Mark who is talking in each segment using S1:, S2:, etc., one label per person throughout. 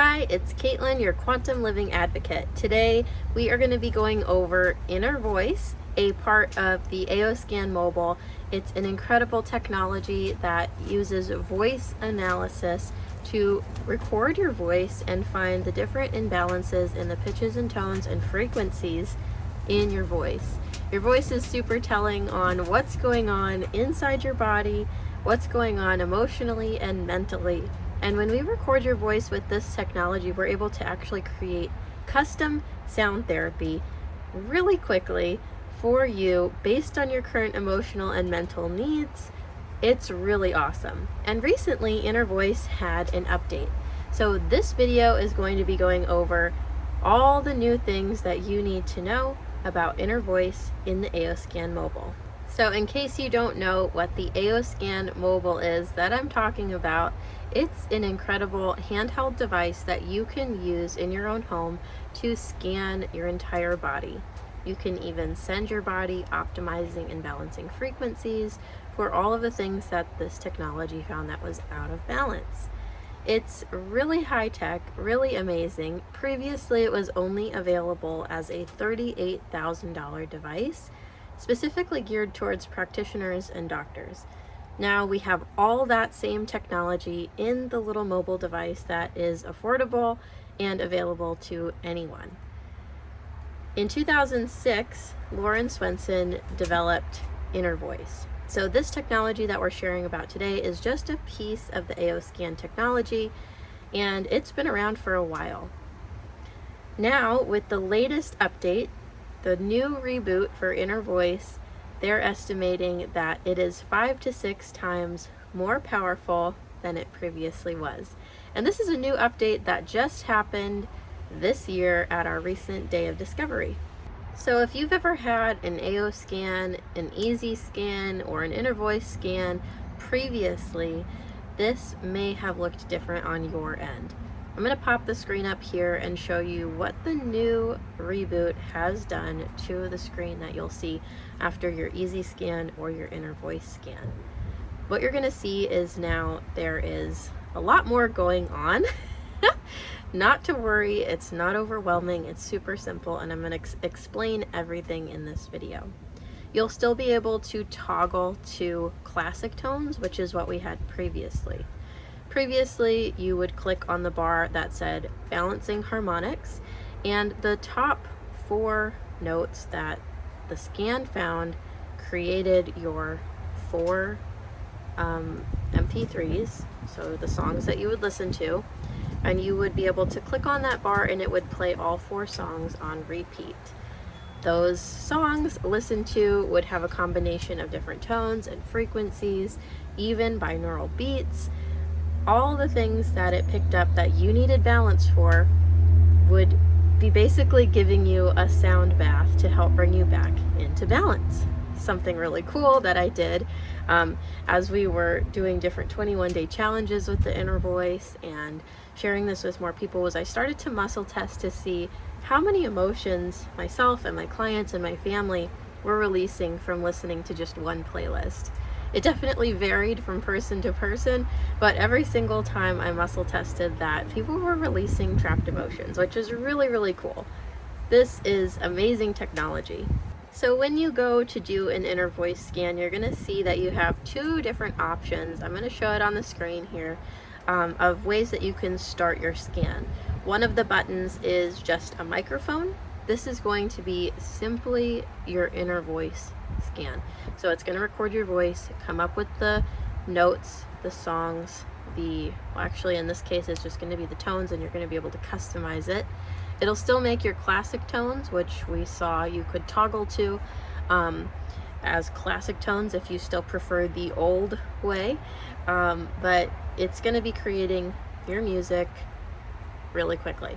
S1: Hi, it's Caitlin, your quantum living advocate. Today we are going to be going over Inner Voice, a part of the AOScan mobile. It's an incredible technology that uses voice analysis to record your voice and find the different imbalances in the pitches and tones and frequencies in your voice. Your voice is super telling on what's going on inside your body, what's going on emotionally and mentally. And when we record your voice with this technology, we're able to actually create custom sound therapy really quickly for you based on your current emotional and mental needs. It's really awesome. And recently, Inner Voice had an update. So this video is going to be going over all the new things that you need to know about Inner Voice in the AOScan mobile. So in case you don't know what the AOScan mobile is that I'm talking about, it's an incredible handheld device that you can use in your own home to scan your entire body. You can even send your body optimizing and balancing frequencies for all of the things that this technology found that was out of balance. It's really high tech, really amazing. Previously, it was only available as a $38,000 device, specifically geared towards practitioners and doctors. Now we have all that same technology in the little mobile device that is affordable and available to anyone. In 2006, Lauren Swenson developed Inner Voice. So this technology that we're sharing about today is just a piece of the AOScan technology, and it's been around for a while. Now, with the latest update, the new reboot for Inner Voice, they're estimating that it is 5 to 6 times more powerful than it previously was. And this is a new update that just happened this year at our recent day of discovery. So if you've ever had an AOScan, an Easy Scan, or an Inner Voice scan previously, this may have looked different on your end. I'm going to pop the screen up here and show you what the new reboot has done to the screen that you'll see after your Easy Scan or your Inner Voice scan. What you're going to see is now there is a lot more going on. Not to worry, it's not overwhelming, it's super simple, and I'm going to explain everything in this video. You'll still be able to toggle to classic tones, which is what we had previously. Previously, you would click on the bar that said balancing harmonics, and the top 4 notes that the scan found created your 4 MP3s, so the songs that you would listen to, and you would be able to click on that bar and it would play all 4 songs on repeat. Those songs listened to would have a combination of different tones and frequencies, even binaural beats. All the things that it picked up that you needed balance for would be basically giving you a sound bath to help bring you back into balance. Something really cool that I did as we were doing different 21-day challenges with the Inner Voice and sharing this with more people was I started to muscle test to see how many emotions myself and my clients and my family were releasing from listening to just one playlist. It definitely varied from person to person, but every single time I muscle tested that, people were releasing trapped emotions, which is really, really cool. This is amazing technology. So when you go to do an Inner Voice scan, you're going to see that you have 2 different options. I'm going to show it on the screen here of ways that you can start your scan. One of the buttons is just a microphone. This is going to be simply your Inner Voice scan. So it's going to record your voice, come up with the notes, the songs, actually in this case it's just going to be the tones, and you're going to be able to customize it. It'll still make your classic tones, which we saw you could toggle to as classic tones if you still prefer the old way, but it's going to be creating your music really quickly.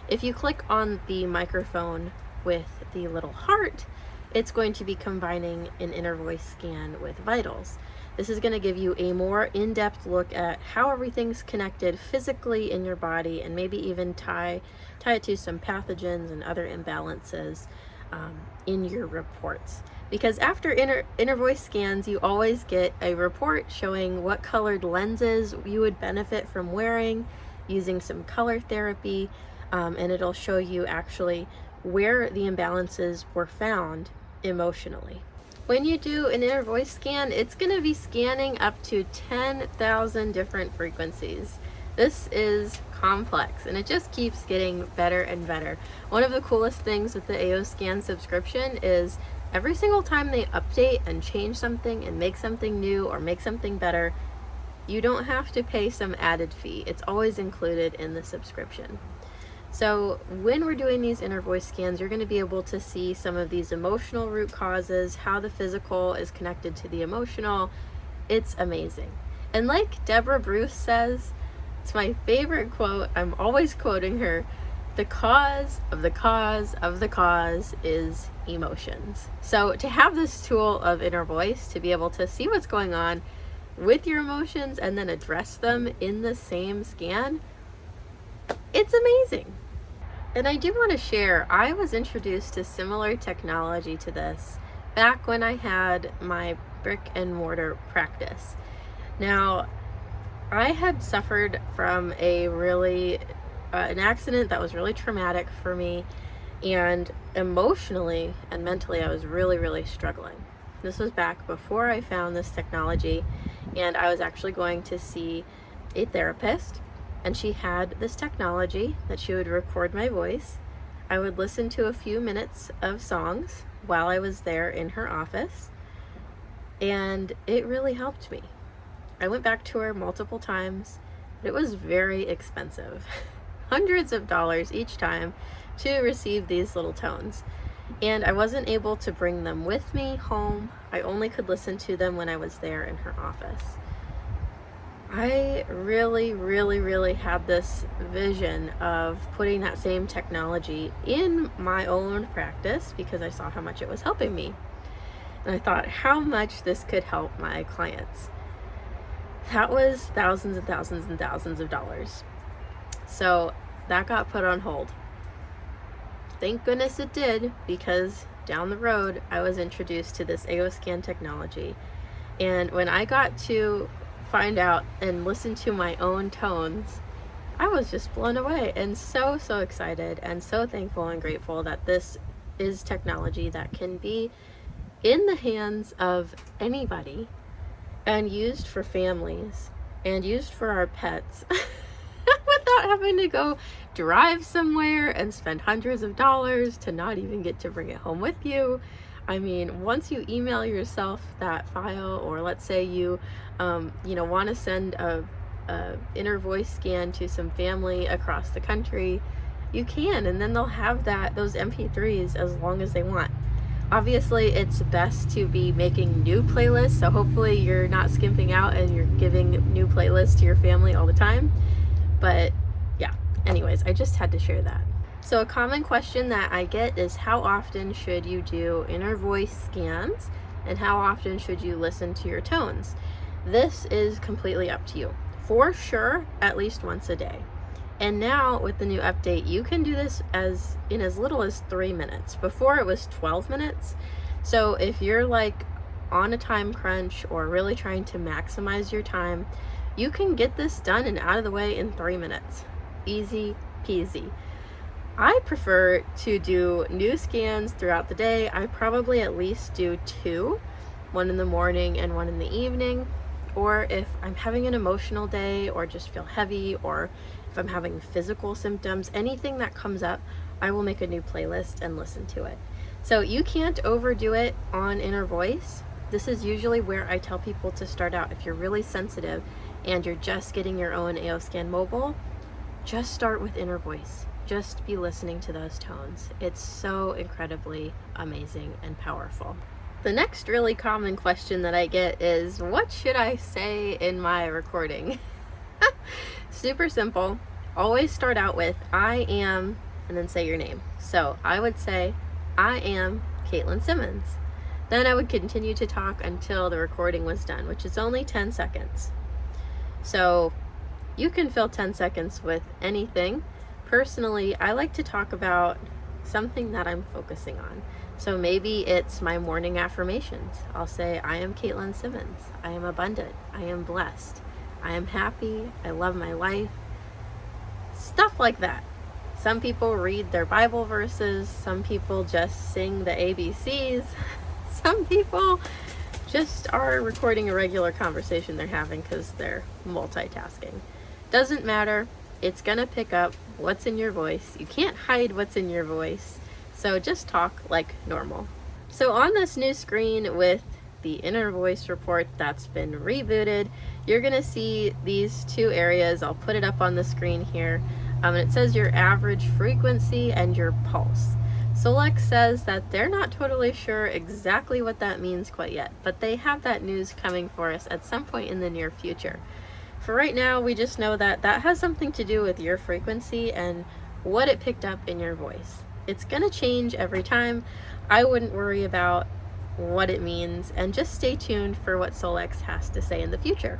S1: If you click on the microphone with the little heart, it's going to be combining an Inner Voice scan with vitals. This is going to give you a more in-depth look at how everything's connected physically in your body, and maybe even tie it to some pathogens and other imbalances in your reports. Because after Inner Voice scans, you always get a report showing what colored lenses you would benefit from wearing, using some color therapy, and it'll show you actually where the imbalances were found emotionally. When you do an inner voice scan, it's going to be scanning up to 10,000 different frequencies. This is complex, and it just keeps getting better and better. One of the coolest things with the AO Scan subscription is every single time they update and change something and make something new or make something better, you don't have to pay some added fee. It's always included in the subscription. So when we're doing these inner voice scans, you're going to be able to see some of these emotional root causes, how the physical is connected to the emotional. It's amazing. And like Deborah Bruce says, it's my favorite quote, I'm always quoting her, the cause of the cause of the cause is emotions. So to have this tool of inner voice, to be able to see what's going on with your emotions and then address them in the same scan, it's amazing. And I do want to share, I was introduced to similar technology to this back when I had my brick and mortar practice. Now, I had suffered from an accident that was really traumatic for me, and emotionally and mentally I was really struggling. This was back before I found this technology, and I was actually going to see a therapist, and she had this technology that she would record my voice. I would listen to a few minutes of songs while I was there in her office, and it really helped me. I went back to her multiple times, but it was very expensive. Hundreds of dollars each time to receive these little tones. And I wasn't able to bring them with me home. I only could listen to them when I was there in her office. I really had this vision of putting that same technology in my own practice because I saw how much it was helping me. And I thought how much this could help my clients. That was thousands and thousands and thousands of dollars. So that got put on hold. Thank goodness it did, because down the road I was introduced to this AO Scan technology. And when I got to find out and listen to my own tones, I was just blown away and so excited and so thankful and grateful that this is technology that can be in the hands of anybody and used for families and used for our pets without having to go drive somewhere and spend hundreds of dollars to not even get to bring it home with you. I mean, once you email yourself that file, or let's say you want to send a inner voice scan to some family across the country, you can, and then they'll have those MP3s as long as they want. Obviously, it's best to be making new playlists, so hopefully you're not skimping out and you're giving new playlists to your family all the time. But yeah, anyways, I just had to share that. So a common question that I get is, how often should you do inner voice scans, and how often should you listen to your tones? This is completely up to you. For sure, at least once a day. And now with the new update, you can do this in as little as 3 minutes. Before it was 12 minutes. So if you're like on a time crunch or really trying to maximize your time, you can get this done and out of the way in 3 minutes. Easy peasy. I prefer to do new scans throughout the day. I probably at least do 2, one in the morning and one in the evening. Or if I'm having an emotional day or just feel heavy, or if I'm having physical symptoms, anything that comes up, I will make a new playlist and listen to it. So you can't overdo it on inner voice. This is usually where I tell people to start out. If you're really sensitive and you're just getting your own AO Scan mobile, just start with inner voice. Just be listening to those tones. It's so incredibly amazing and powerful. The next really common question that I get is, what should I say in my recording? Super simple. Always start out with I am, and then say your name. So I would say, I am Caitlin Simmons. Then I would continue to talk until the recording was done, which is only 10 seconds. So you can fill 10 seconds with anything. Personally, I like to talk about something that I'm focusing on. So maybe it's my morning affirmations. I'll say, I am Caitlin Simmons. I am abundant. I am blessed. I am happy. I love my life. stuff like that. Some people read their Bible verses, some people just sing the ABCs, some people just are recording a regular conversation they're having because they're multitasking. Doesn't matter, it's gonna pick up what's in your voice. You can't hide what's in your voice, so just talk like normal. So on this new screen with the inner voice report that's been rebooted, you're gonna see these two areas. I'll put it up on the screen here. And it says your average frequency and your pulse. Solex says that they're not totally sure exactly what that means quite yet, but they have that news coming for us at some point in the near future. For right now, we just know that that has something to do with your frequency and what it picked up in your voice. It's gonna change every time. I wouldn't worry about what it means, and just stay tuned for what Solex has to say in the future.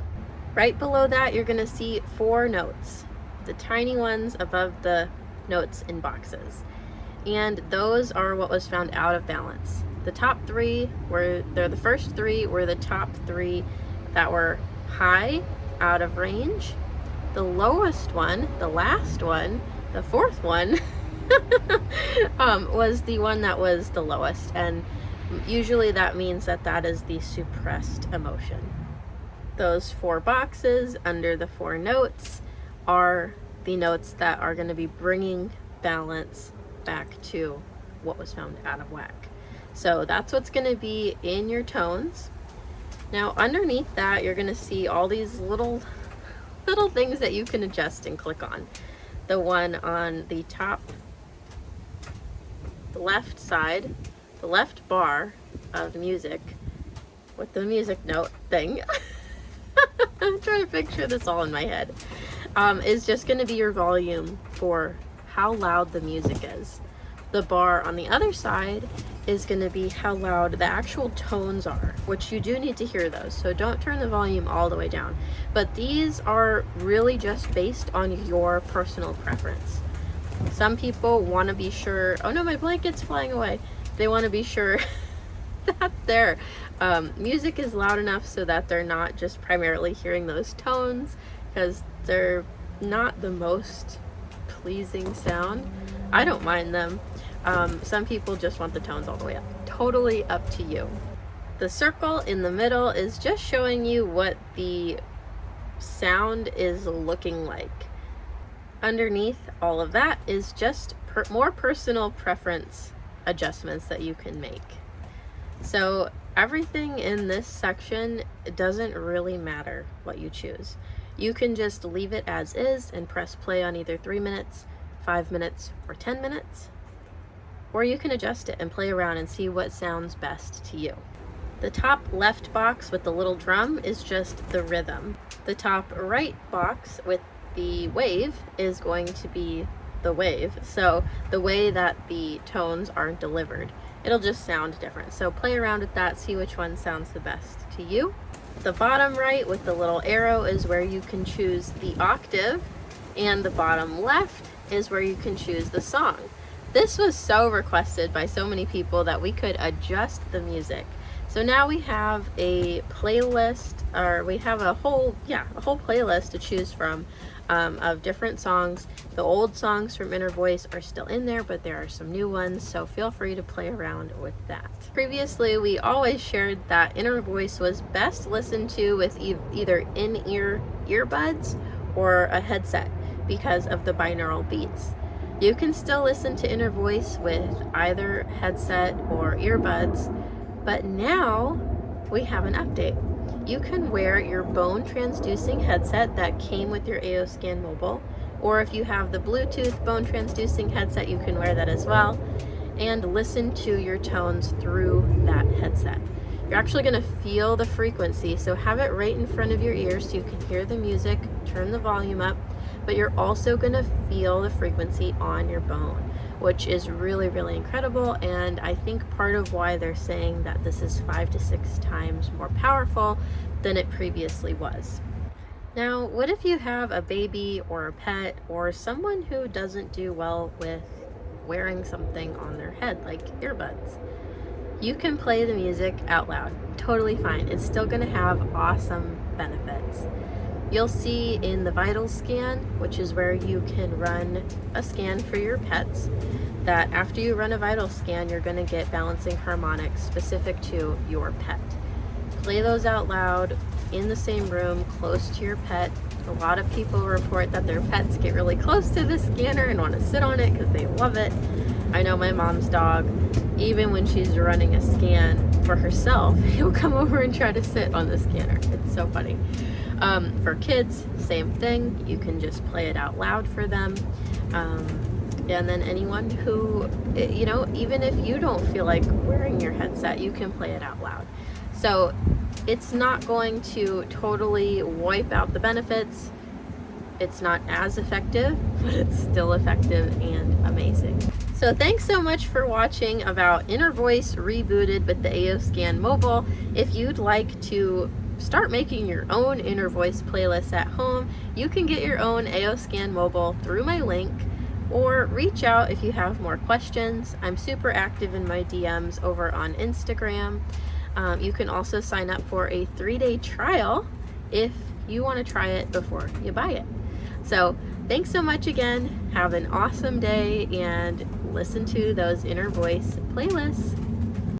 S1: Right below that, you're gonna see 4 notes, the tiny ones above the notes in boxes. And those are what was found out of balance. The top 3 the first 3 were the top 3 that were high, out of range. The lowest one, the last one, the 4th one, was the one that was the lowest. And usually that means that that is the suppressed emotion. Those 4 boxes under the 4 notes are the notes that are going to be bringing balance back to what was found out of whack. So that's what's going to be in your tones. Now underneath that, you're going to see all these little things that you can adjust and click on. The one on the top, the left side, the left bar of music with the music note thing. I'm trying to picture this all in my head. Is just going to be your volume for how loud the music is. The bar on the other side is going to be how loud the actual tones are, which you do need to hear those, so don't turn the volume all the way down. But these are really just based on your personal preference. Some people want to be sure, oh no, my blanket's flying away. They want to be sure that their music is loud enough so that they're not just primarily hearing those tones, because they're not the most pleasing sound. I don't mind them. Some people just want the tones all the way up. Totally up to you. The circle in the middle is just showing you what the sound is looking like. Underneath all of that is just more personal preference adjustments that you can make. So everything in this section, it doesn't really matter what you choose. You can just leave it as is and press play on either 3 minutes, 5 minutes, or 10 minutes. Or you can adjust it and play around and see what sounds best to you. The top left box with the little drum is just the rhythm. The top right box with the wave is going to be the wave. So the way that the tones are delivered, it'll just sound different. So play around with that, see which one sounds the best to you. The bottom right with the little arrow is where you can choose the octave, and the bottom left is where you can choose the song. This was so requested by so many people that we could adjust the music. So now we have a playlist, or we have a whole playlist to choose from of different songs. The old songs from Inner Voice are still in there, but there are some new ones, so feel free to play around with that. Previously, we always shared that Inner Voice was best listened to with either in-ear earbuds or a headset because of the binaural beats. You can still listen to Inner Voice with either headset or earbuds, but now we have an update. You can wear your bone transducing headset that came with your AOScan mobile, or if you have the Bluetooth bone transducing headset, you can wear that as well, and listen to your tones through that headset. You're actually going to feel the frequency, so have it right in front of your ears so you can hear the music, turn the volume up, but you're also going to feel the frequency on your bone, which is really, really incredible. And I think part of why they're saying that this is 5 to 6 times more powerful than it previously was. Now, what if you have a baby or a pet or someone who doesn't do well with wearing something on their head, like earbuds? You can play the music out loud, totally fine. It's still going to have awesome benefits. You'll see in the vital scan, which is where you can run a scan for your pets, that after you run a vital scan, you're going to get balancing harmonics specific to your pet. Play those out loud in the same room, close to your pet. A lot of people report that their pets get really close to the scanner and want to sit on it because they love it. I know my mom's dog, even when she's running a scan for herself, he'll come over and try to sit on the scanner. It's so funny. For kids, same thing. You can just play it out loud for them. And then anyone who, you know, even if you don't feel like wearing your headset, you can play it out loud. So it's not going to totally wipe out the benefits. It's not as effective, but it's still effective and amazing. So thanks so much for watching about Inner Voice rebooted with the AOScan mobile. If you'd like to start making your own Inner Voice playlist at home, you can get your own AOScan mobile through my link, or reach out if you have more questions. I'm super active in my DMs over on Instagram. You can also sign up for a 3-day trial if you want to try it before you buy it. So thanks so much again. Have an awesome day and listen to those Inner Voice playlists.